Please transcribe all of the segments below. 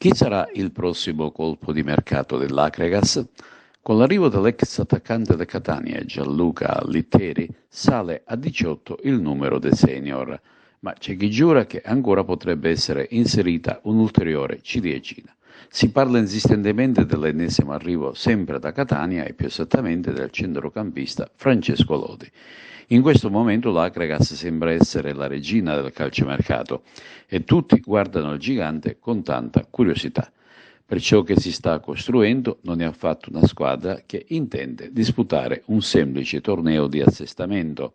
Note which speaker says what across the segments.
Speaker 1: Chi sarà il prossimo colpo di mercato dell'Acregas? Con l'arrivo dell'ex attaccante del Catania, Gianluca Litteri, sale a 18 il numero dei senior, ma c'è chi giura che ancora potrebbe essere inserita un'ulteriore ciliegina. Si parla insistentemente dell'ennesimo arrivo sempre da Catania e più esattamente del centrocampista Francesco Lodi. In questo momento l'Acregas sembra essere la regina del calciomercato e tutti guardano il gigante con tanta curiosità. Per ciò che si sta costruendo non è affatto una squadra che intende disputare un semplice torneo di assestamento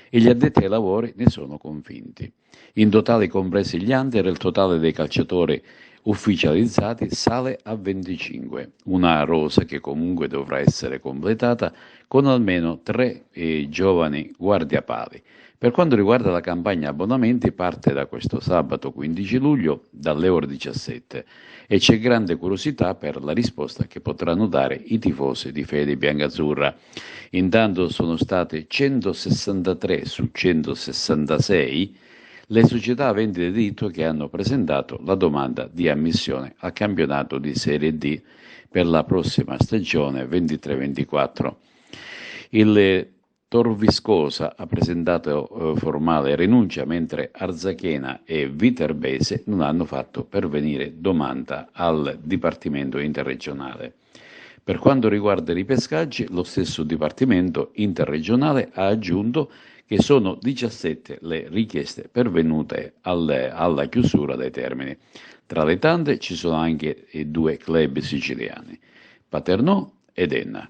Speaker 1: e gli addetti ai lavori ne sono convinti. In totale, compresi gli under, il totale dei calciatori ufficializzati sale a 25, una rosa che comunque dovrà essere completata con almeno 3 giovani guardiapali. Per quanto riguarda la campagna abbonamenti, parte da questo sabato 15 luglio dalle ore 17 e c'è grande curiosità per la risposta che potranno dare i tifosi di Fede Biancazzurra. Intanto sono state 163 su 166 le società a vendita di diritto che hanno presentato la domanda di ammissione al campionato di Serie D per la prossima stagione 23-24. Il Torviscosa ha presentato formale rinuncia, mentre Arzachena e Viterbese non hanno fatto pervenire domanda al Dipartimento interregionale. Per quanto riguarda i ripescaggi, lo stesso Dipartimento interregionale ha aggiunto che sono 17 le richieste pervenute alla chiusura dei termini. Tra le tante ci sono anche i due club siciliani, Paternò ed Enna.